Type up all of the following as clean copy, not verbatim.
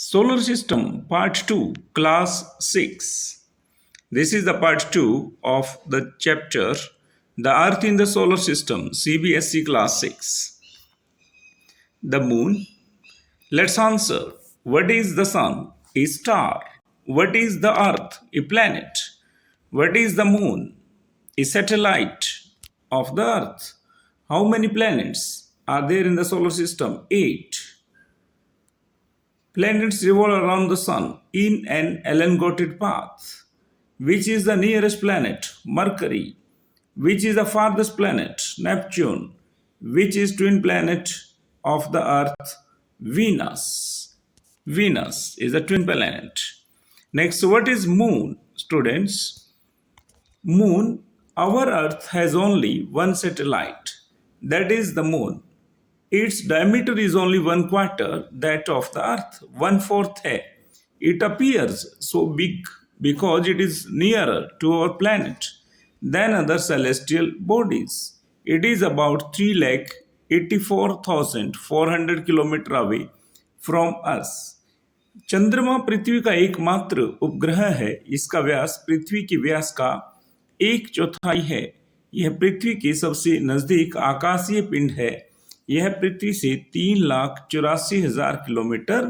Solar System Part 2, Class 6. This is the Part 2 of the chapter The Earth in the Solar System, CBSE Class 6. The Moon. Let's answer. What is the Sun? A star. What is the Earth? A planet. What is the Moon? A satellite of the Earth. How many planets are there in the solar system? 8. Planets revolve around the Sun in an elongated path. Which is the nearest planet? Mercury. Which is the farthest planet? Neptune. Which is twin planet of the Earth? Venus. Venus is a twin planet. Next, what is Moon, students? Moon, our Earth has only one satellite, that is the Moon. Its diameter is only 1/4 that of the Earth, 1/4 है. It appears so big because it is nearer to our planet than other celestial bodies. It is about 3,84,400 kilometre away from us. चंद्रमा पृथ्वी का एकमात्र उपग्रह है. इसका व्यास पृथ्वी के व्यास का 1/4 है. यह पृथ्वी के सबसे नजदीक आकाशीय पिंड है. यह पृथ्वी से 3,84,000 किलोमीटर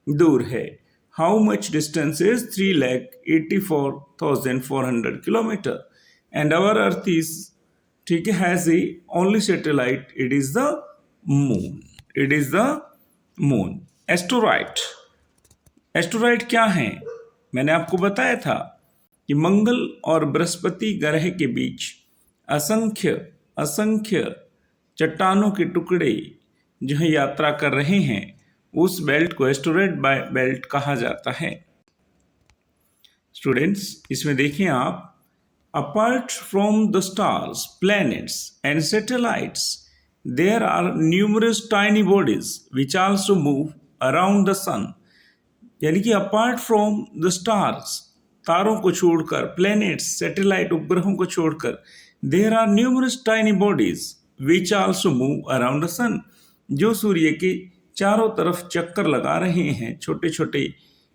दूर है. How much distance is 3,84,400 kilometre. And our earth is ठीक है has a only satellite. It is the moon. It is the moon. Asteroid. Asteroid क्या है? मैंने आपको बताया था कि मंगल और बृहस्पति ग्रह के बीच असंख्य चट्टानों के टुकड़े जो है यात्रा कर रहे हैं, उस बेल्ट को एस्टेरॉइड बेल्ट कहा जाता है. स्टूडेंट्स, इसमें देखें आप, apart from the stars, planets and satellites, there are numerous tiny bodies which also move around the sun. यानी कि अपार्ट फ्रॉम द स्टार्स, तारों को छोड़कर, प्लैनेट्स, सैटेलाइट, उपग्रहों को छोड़कर, there are numerous tiny bodies which also move around the sun, जो सूर्य के चारों तरफ चक्कर लगा रहे हैं. छोटे छोटे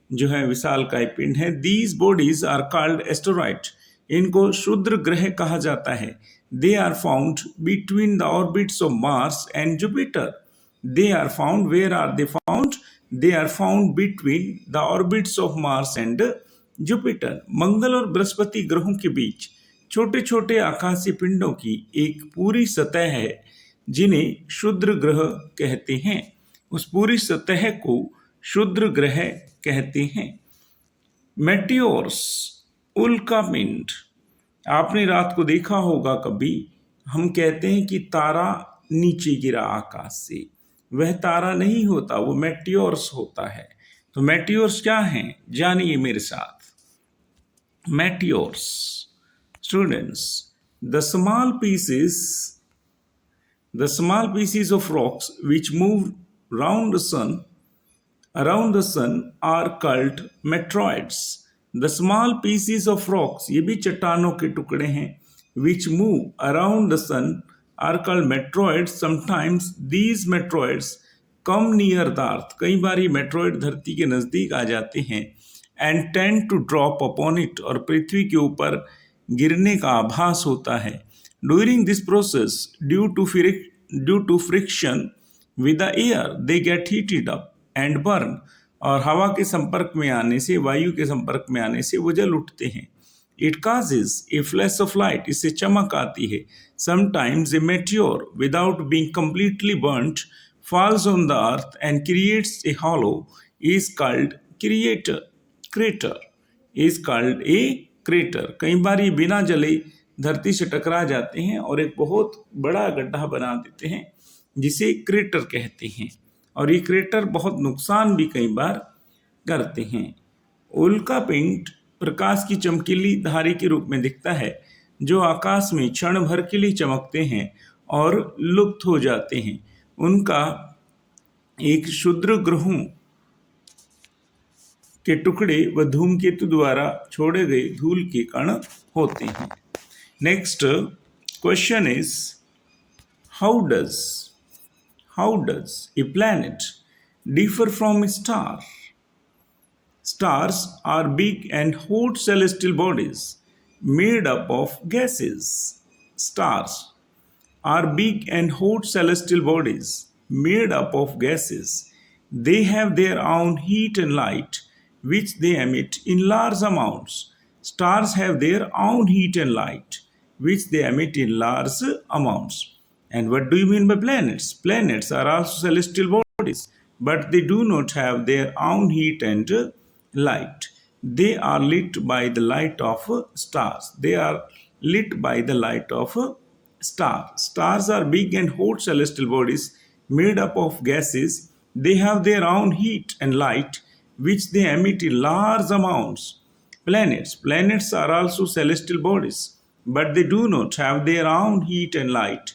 जो है विशालकाय पिंड हैं. These bodies are called asteroid. इनको क्षुद्र ग्रह कहा जाता है. They are found between the orbits of Mars and Jupiter. They are found. Where are they found? They are found between the orbits of Mars and Jupiter. मंगल और बृहस्पति ग्रहों के बीच छोटे छोटे आकाशीय पिंडों की एक पूरी सतह है जिन्हें क्षुद्र ग्रह कहते हैं. उस पूरी सतह को क्षुद्र ग्रह कहते हैं. मेटियोर्स, उल्कापिंड. आपने रात को देखा होगा कभी, हम कहते हैं कि तारा नीचे गिरा आकाश से. वह तारा नहीं होता, वो मेटियोर्स होता है. तो मेटियोर्स क्या हैं, जानिए मेरे साथ. Meteors, students, the small pieces of rocks which move around the sun are called meteoroids. The small pieces of rocks, ये भी चट्टानों के टुकड़े हैं, which move around the sun are called meteoroids. Sometimes these meteoroids come near the earth. कई बार ये meteoroid धरती के नजदीक आ जाते हैं and tend to drop upon it, और पृथ्वी के ऊपर गिरने का आभास होता है. During this process, due to friction with the air, they get heated up and burn. और हवा के संपर्क में आने से, वायु के संपर्क में आने से वो जल उठते हैं. It causes A flash of light. इससे चमक आती है. Sometimes a meteor without being completely burned falls on the earth and creates a hollow. Is called crater. Is called a crater. कई बार ये बिना जले धरती से टकरा जाते हैं और एक बहुत बड़ा गड्ढा बना देते हैं, जिसे क्रेटर कहते हैं. और ये क्रेटर बहुत नुकसान भी कई बार करते हैं. उल्कापिंड प्रकाश की चमकीली धारी के रूप में दिखता है, जो आकाश में क्षण भर के लिए चमकते हैं और लुप्त हो जाते हैं. उनका एक क्षुद्र ग्रहों के टुकड़े व धूमकेतु द्वारा छोड़े गए धूल के कण होते हैं. Next question is, how does a planet differ from A star. Stars are big and hot celestial bodies made up of gases. Stars are big and hot celestial bodies made up of gases. They have their own heat and light, which they emit in large amounts. Stars have their own heat and light, which they emit in large amounts. And what do you mean by planets? Planets are also celestial bodies, but they do not have their own heat and light. They are lit by the light of stars. They are lit by the light of stars. Stars are big and hot celestial bodies made up of gases. They have their own heat and light, which they emit in large amounts. Planets are also celestial bodies, but they do not have their own heat and light.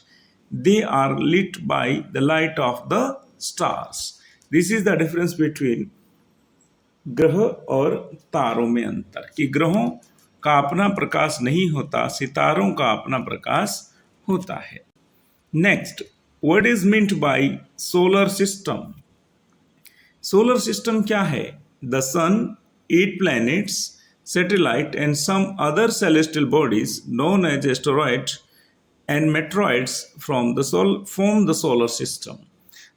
They are lit by the light of the stars. This is the difference between ग्रह और तारों में अंतर कि ग्रहों का अपना प्रकाश नहीं होता, सितारों का अपना प्रकाश होता है. Next, what is meant by solar system? Solar system क्या है? The sun, 8 planets, satellite and some other celestial bodies known as asteroids and meteoroids form the solar system.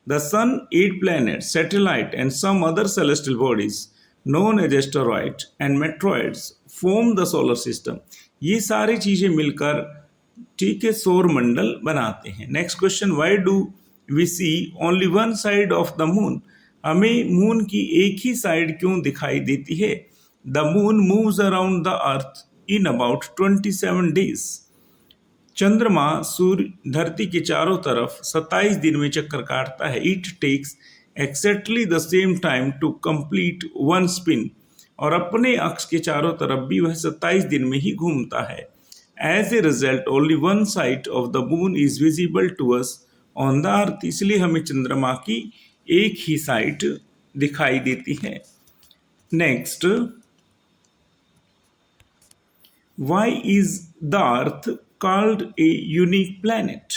The sun, 8 planets, satellite and some other celestial bodies known as asteroids and meteoroids form the solar system. ये सारी चीजें मिलकर ठीक है सौर मंडल बनाते हैं. Next question, why do we see only one side of the moon? हमें मून की एक ही साइड क्यों दिखाई देती है? The moon moves around the earth in about 27 days. चंद्रमा सूर्य धरती के चारों तरफ 27 दिन में चक्कर काटता है. It takes exactly the same time to complete one spin. और अपने अक्ष के चारों तरफ भी वह 27 दिन में ही घूमता है. As a result only one side of the moon is visible to us on the earth. इसलिए हमें चंद्रमा की एक ही साइड दिखाई देती है. Next, why is the earth called a unique planet?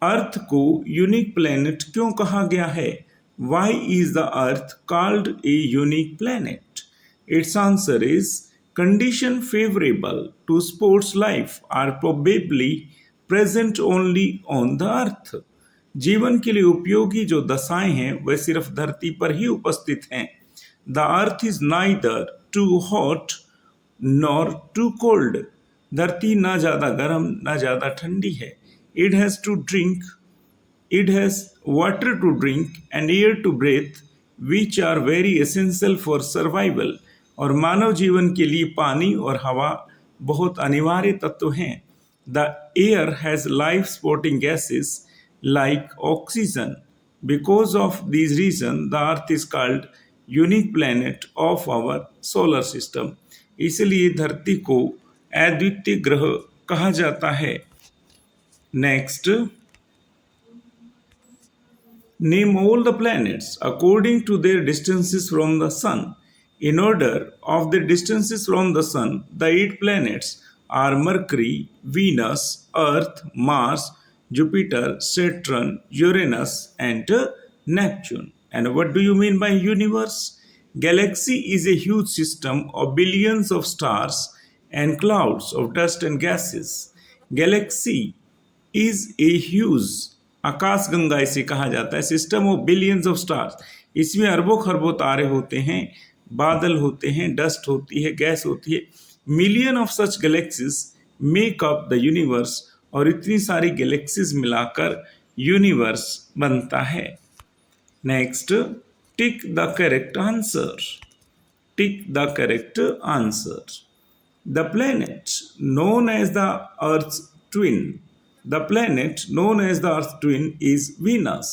अर्थ को यूनिक प्लैनेट क्यों कहा गया है? Why is the earth called a unique planet? Its answer is condition favourable to sports life are probably present only on the earth. जीवन के लिए उपयोगी जो दशाएं हैं वह सिर्फ धरती पर ही उपस्थित हैं. The earth is neither too hot nor too cold. धरती ना ज़्यादा गर्म ना ज़्यादा ठंडी है. It has to drink, it has water to drink and air to breathe which are very essential for survival. और मानव जीवन के लिए पानी और हवा बहुत अनिवार्य तत्व हैं. The air has life supporting gases like oxygen. Because of these reasons, the earth is called unique planet of our solar system. इसलिए धरती को अद्वितीय ग्रह कहा जाता है. Next, name all the planets according to their distances from the sun. In order of the distances from the sun, the 8 planets are Mercury, Venus, Earth, Mars, Jupiter, Saturn, Uranus and Neptune. And what do you mean by universe? Galaxy is a huge system of billions of stars and clouds of dust and gases. Galaxy is a huge, आकाश गंगा इसे कहा जाता है, system of billions of stars. इसमें अरबों खरबों तारे होते हैं, बादल होते हैं, डस्ट होती है, गैस होती है. Million of such galaxies make up the universe. और इतनी सारी गैलेक्सीज मिलाकर यूनिवर्स बनता है. Next, tick the correct answer. Tick the correct answer. The planet known as the earth twin. The planet known as the earth twin is Venus.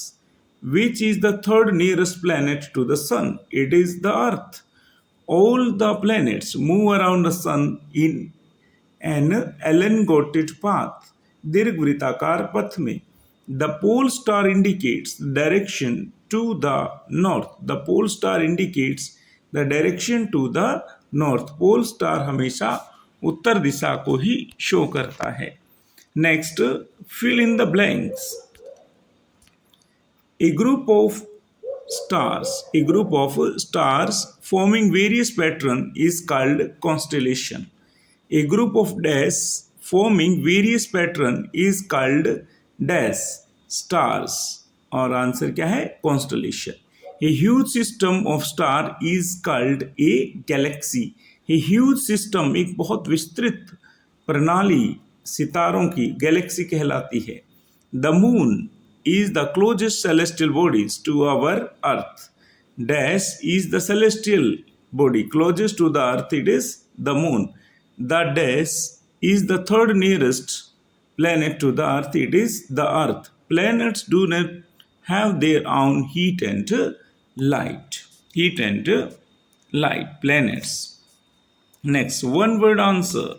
Which is the third nearest planet to the sun? It is the earth. All the planets move around the sun in an elongated path. दीर्घवृत्ताकार पथ में. The pole star indicates direction to the north. The pole star indicates the direction to the north. Pole star हमेशा उत्तर दिशा को ही show करता है. Next, fill in the blanks. A group of stars. A group of stars forming various pattern is called constellation. A group of dash forming various pattern is called dash stars. और answer क्या है? constellation. A huge system of star is called a galaxy. A huge system एक बहुत विस्तृत प्रणाली सितारों की Galaxy कहलाती है. The moon is the closest celestial bodies to our earth. Dash is the celestial body closest to the earth, it is the moon. The dash is the third nearest planet to the earth, it is the earth. Planets do not have their own heat and light. Heat and light, planets. Next, one word answer.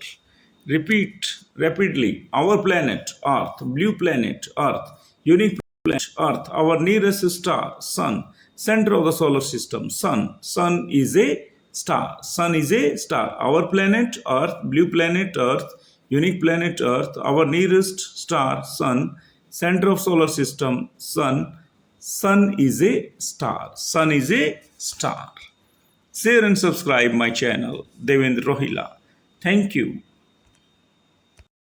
Repeat rapidly. Our planet, Earth. Blue planet, Earth. Unique planet, Earth. Our nearest star, Sun. Center of the solar system, Sun. Sun is a star. Sun is a star. Our planet, Earth. Blue planet, Earth. Unique planet, Earth. Our nearest star, Sun. Center of solar system, Sun. Sun is a star. Sun is a star. Share and subscribe my channel, Devendra Rohila. Thank you.